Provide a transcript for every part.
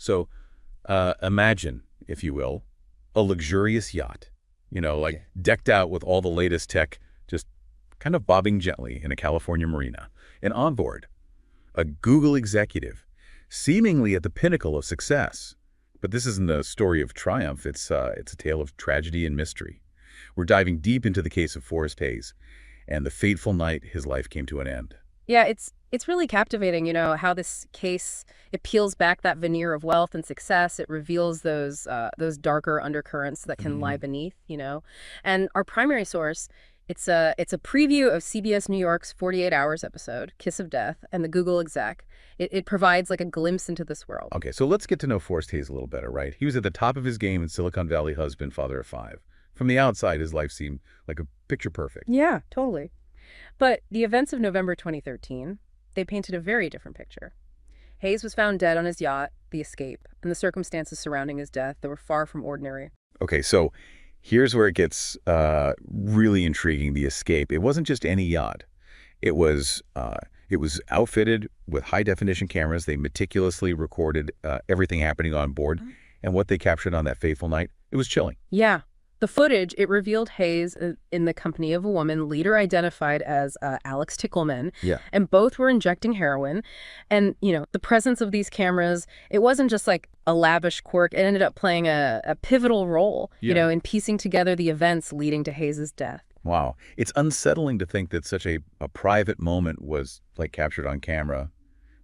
So imagine, if you will, a luxurious yacht, like decked out with all the latest tech, just kind of bobbing gently in a California marina. And on board, a Google executive, seemingly at the pinnacle of success. But this isn't a story of triumph. It's a tale of tragedy and mystery. We're diving deep into the case of Forrest Hayes and the fateful night his life came to an end. Yeah, it's really captivating, how this case, it peels back that veneer of wealth and success. It reveals those darker undercurrents that can lie beneath. And our primary source, it's a preview of CBS New York's 48 Hours episode, Kiss of Death, and the Google Exec. It provides like a glimpse into this world. Okay, so let's get to know Forrest Hayes a little better, right? He was at the top of his game in Silicon Valley, husband, father of 5. From the outside, his life seemed like a picture perfect. Yeah, totally. But the events of November 2013, they painted a very different picture. Hayes was found dead on his yacht, the Escape, and the circumstances surrounding his death that were far from ordinary. Okay, so here's where it gets really intriguing, the Escape. It wasn't just any yacht. It was outfitted with high-definition cameras. They meticulously recorded everything happening on board. And what they captured on that fateful night, it was chilling. Yeah. The footage, it revealed Hayes in the company of a woman later identified as Alex Tickleman. Yeah. And both were injecting heroin. And, the presence of these cameras, it wasn't just like a lavish quirk. It ended up playing a pivotal role, in piecing together the events leading to Hayes's death. Wow. It's unsettling to think that such a private moment was like captured on camera.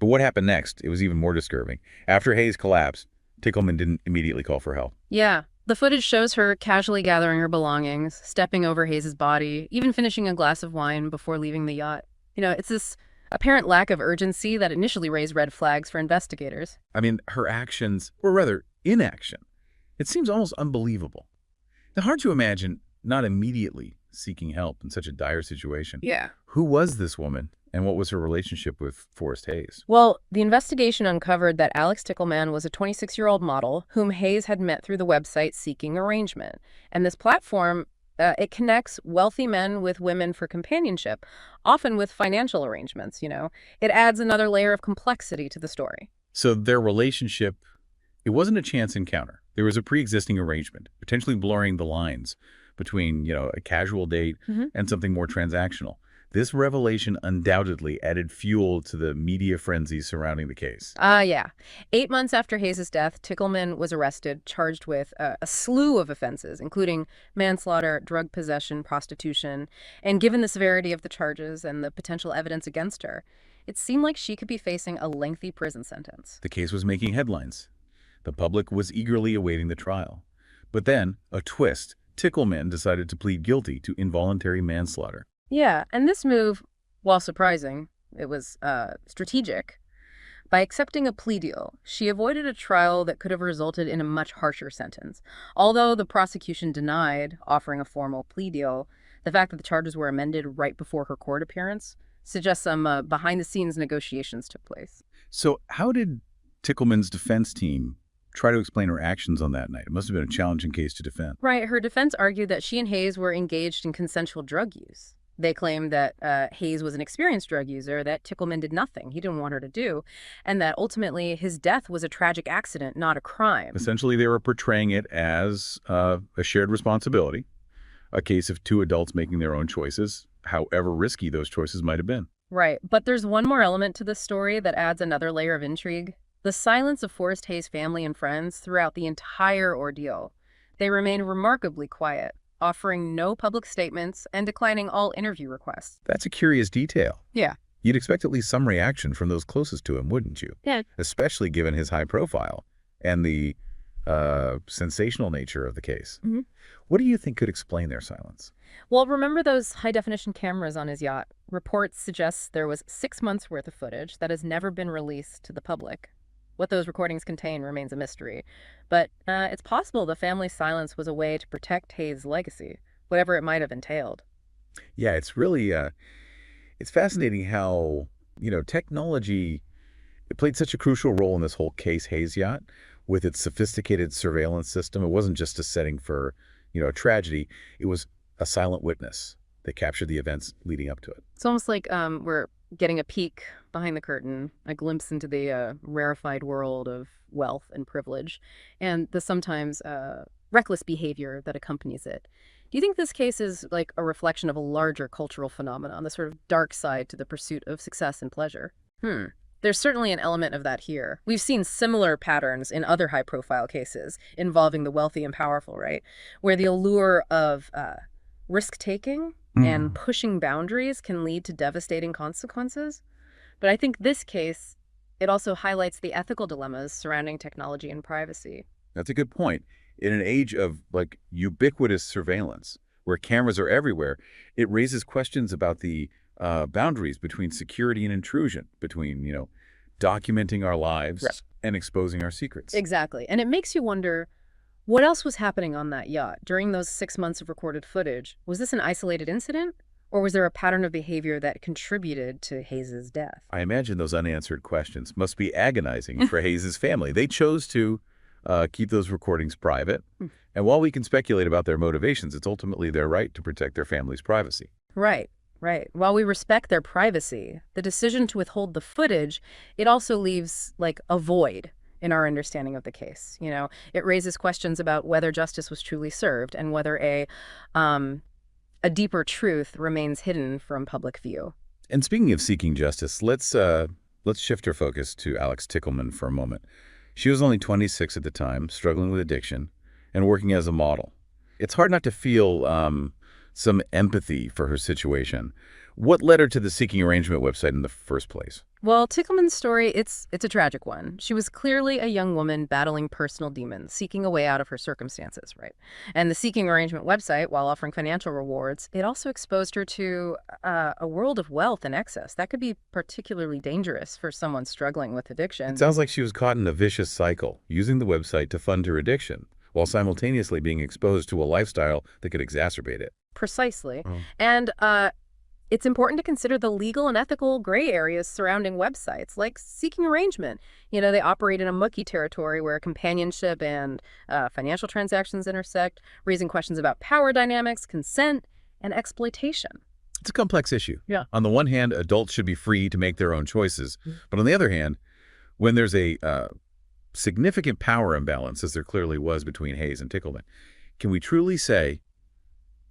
But what happened next? It was even more disturbing. After Hayes collapsed, Tickleman didn't immediately call for help. Yeah. The footage shows her casually gathering her belongings, stepping over Hayes's body, even finishing a glass of wine before leaving the yacht. It's this apparent lack of urgency that initially raised red flags for investigators. I mean, her actions, or rather inaction, it seems almost unbelievable. Now, hard to imagine not immediately seeking help in such a dire situation. Yeah. Who was this woman, and what was her relationship with Forrest Hayes? Well, the investigation uncovered that Alex Tickleman was a 26-year-old model whom Hayes had met through the website Seeking Arrangement. And this platform, it connects wealthy men with women for companionship, often with financial arrangements, It adds another layer of complexity to the story. So their relationship, it wasn't a chance encounter. There was a pre-existing arrangement, potentially blurring the lines between, a casual date and something more transactional. This revelation undoubtedly added fuel to the media frenzy surrounding the case. Yeah. 8 months after Hayes' death, Tickleman was arrested, charged with a slew of offenses, including manslaughter, drug possession, prostitution. And given the severity of the charges and the potential evidence against her, it seemed like she could be facing a lengthy prison sentence. The case was making headlines. The public was eagerly awaiting the trial. But then, a twist. Tickleman decided to plead guilty to involuntary manslaughter. Yeah, and this move, while surprising, it was strategic. By accepting a plea deal, she avoided a trial that could have resulted in a much harsher sentence. Although the prosecution denied offering a formal plea deal, the fact that the charges were amended right before her court appearance suggests some behind-the-scenes negotiations took place. So how did Tickleman's defense team try to explain her actions on that night? It must have been a challenging case to defend. Right. Her defense argued that she and Hayes were engaged in consensual drug use. They claimed that Hayes was an experienced drug user, that Tickleman did nothing he didn't want her to do, and that ultimately his death was a tragic accident, not a crime. Essentially, they were portraying it as a shared responsibility, a case of two adults making their own choices, however risky those choices might have been. Right. But there's one more element to this story that adds another layer of intrigue. The silence of Forrest Hayes' family and friends throughout the entire ordeal. They remained remarkably quiet, offering no public statements and declining all interview requests. That's a curious detail. Yeah. You'd expect at least some reaction from those closest to him, wouldn't you? Yeah. Especially given his high profile and the sensational nature of the case. What do you think could explain their silence? Well, remember those high-definition cameras on his yacht? Reports suggest there was 6 months' worth of footage that has never been released to the public. What those recordings contain remains a mystery. But it's possible the family's silence was a way to protect Hayes' legacy, whatever it might have entailed. Yeah, it's really, it's fascinating how, technology, it played such a crucial role in this whole case, Hayes Yacht, with its sophisticated surveillance system. It wasn't just a setting for, a tragedy. It was a silent witness that captured the events leading up to it. It's almost like we're getting a peek behind the curtain, a glimpse into the rarefied world of wealth and privilege, and the sometimes reckless behavior that accompanies it. Do you think this case is like a reflection of a larger cultural phenomenon, the sort of dark side to the pursuit of success and pleasure? There's certainly an element of that here. We've seen similar patterns in other high-profile cases involving the wealthy and powerful, right? Where the allure of risk-taking and pushing boundaries can lead to devastating consequences. But I think this case, it also highlights the ethical dilemmas surrounding technology and privacy. That's a good point. In an age of like ubiquitous surveillance, where cameras are everywhere, it raises questions about the boundaries between security and intrusion, between, documenting our lives Right. and exposing our secrets. Exactly. And it makes you wonder, what else was happening on that yacht during those 6 months of recorded footage? Was this an isolated incident? Or was there a pattern of behavior that contributed to Hayes's death? I imagine those unanswered questions must be agonizing for Hayes's family. They chose to keep those recordings private. And while we can speculate about their motivations, it's ultimately their right to protect their family's privacy. Right, right. While we respect their privacy, the decision to withhold the footage, it also leaves like a void in our understanding of the case. It raises questions about whether justice was truly served and whether a deeper truth remains hidden from public view. And speaking of seeking justice, let's shift our focus to Alex Tickleman for a moment. She was only 26 at the time, struggling with addiction, and working as a model. It's hard not to feel some empathy for her situation. What led her to the Seeking Arrangement website in the first place? Well, Tickleman's story, it's a tragic one. She was clearly a young woman battling personal demons, seeking a way out of her circumstances, right? And the Seeking Arrangement website, while offering financial rewards, it also exposed her to a world of wealth and excess. That could be particularly dangerous for someone struggling with addiction. It sounds like she was caught in a vicious cycle, using the website to fund her addiction, while simultaneously being exposed to a lifestyle that could exacerbate it. Precisely. Oh. And it's important to consider the legal and ethical gray areas surrounding websites, like Seeking Arrangement. They operate in a mucky territory where companionship and financial transactions intersect, raising questions about power dynamics, consent, and exploitation. It's a complex issue. Yeah. On the one hand, adults should be free to make their own choices. But on the other hand, when there's a significant power imbalance, as there clearly was between Hayes and Tickleman, can we truly say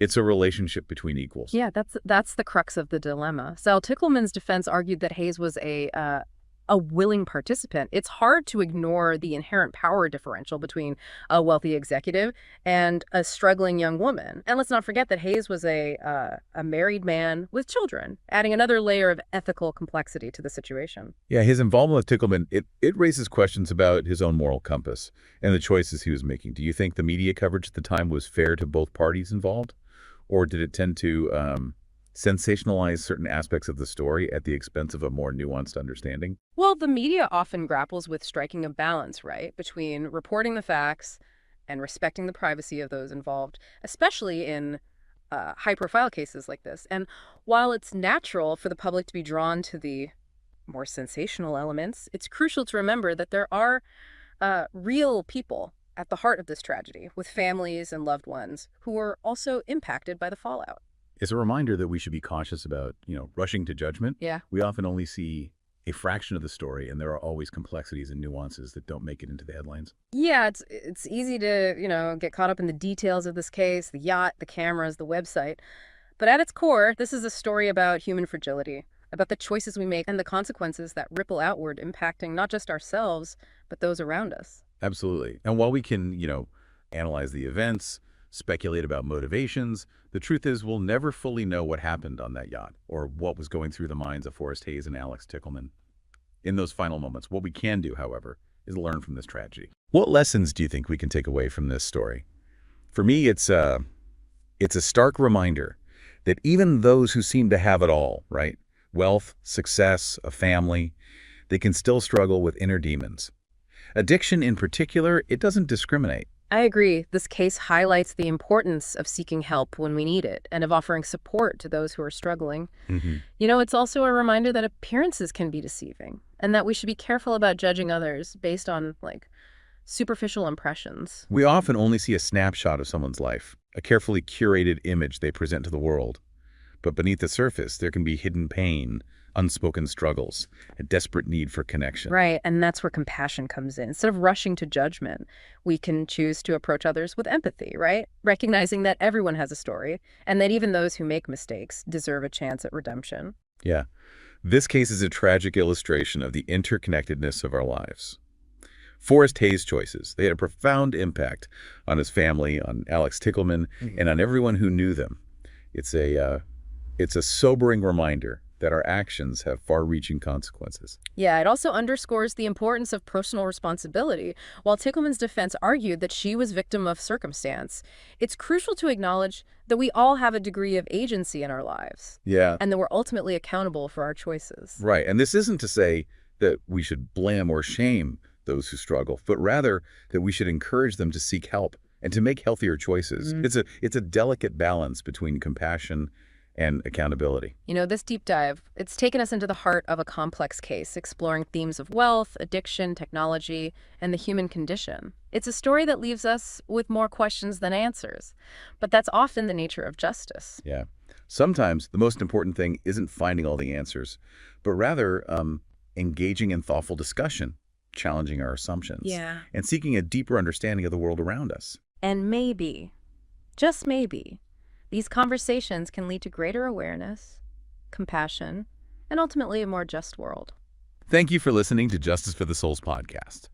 it's a relationship between equals? Yeah, that's the crux of the dilemma. So Tickleman's defense argued that Hayes was a willing participant. It's hard to ignore the inherent power differential between a wealthy executive and a struggling young woman. And let's not forget that Hayes was a married man with children, adding another layer of ethical complexity to the situation. Yeah, his involvement with Tickleman, it raises questions about his own moral compass and the choices he was making. Do you think the media coverage at the time was fair to both parties involved? Or did it tend to sensationalize certain aspects of the story at the expense of a more nuanced understanding? Well, the media often grapples with striking a balance, right, between reporting the facts and respecting the privacy of those involved, especially in high-profile cases like this. And while it's natural for the public to be drawn to the more sensational elements, it's crucial to remember that there are real people at the heart of this tragedy, with families and loved ones who are also impacted by the fallout. It's a reminder that we should be cautious about, rushing to judgment. Yeah. We often only see a fraction of the story, and there are always complexities and nuances that don't make it into the headlines. Yeah, it's easy to, get caught up in the details of this case, the yacht, the cameras, the website. But at its core, this is a story about human fragility, about the choices we make and the consequences that ripple outward, impacting not just ourselves, but those around us. Absolutely. And while we can, analyze the events, speculate about motivations, the truth is we'll never fully know what happened on that yacht or what was going through the minds of Forrest Hayes and Alex Tickleman. In those final moments, what we can do, however, is learn from this tragedy. What lessons do you think we can take away from this story? For me, it's a stark reminder that even those who seem to have it all, right? Wealth, success, a family, they can still struggle with inner demons. Addiction in particular, it doesn't discriminate. I agree. This case highlights the importance of seeking help when we need it and of offering support to those who are struggling. It's also a reminder that appearances can be deceiving and that we should be careful about judging others based on, superficial impressions. We often only see a snapshot of someone's life, a carefully curated image they present to the world. But beneath the surface, there can be hidden pain, unspoken struggles, a desperate need for connection. Right, and that's where compassion comes in. Instead of rushing to judgment, we can choose to approach others with empathy, right? Recognizing that everyone has a story, and that even those who make mistakes deserve a chance at redemption. Yeah. This case is a tragic illustration of the interconnectedness of our lives. Forrest Hayes' choices, they had a profound impact on his family, on Alex Tickleman, and on everyone who knew them. It's a sobering reminder that our actions have far-reaching consequences. Yeah, it also underscores the importance of personal responsibility. While Tickleman's defense argued that she was victim of circumstance, it's crucial to acknowledge that we all have a degree of agency in our lives, Yeah, and that we're ultimately accountable for our choices. right. And this isn't to say that we should blame or shame those who struggle, but rather that we should encourage them to seek help and to make healthier choices. It's a delicate balance between compassion and accountability. You know, this deep dive, it's taken us into the heart of a complex case, exploring themes of wealth, addiction, technology, and the human condition. It's a story that leaves us with more questions than answers, but that's often the nature of justice. Yeah. Sometimes the most important thing isn't finding all the answers, but rather engaging in thoughtful discussion, challenging our assumptions, and seeking a deeper understanding of the world around us. And maybe, just maybe, these conversations can lead to greater awareness, compassion, and ultimately a more just world. Thank you for listening to Justice for the Souls podcast.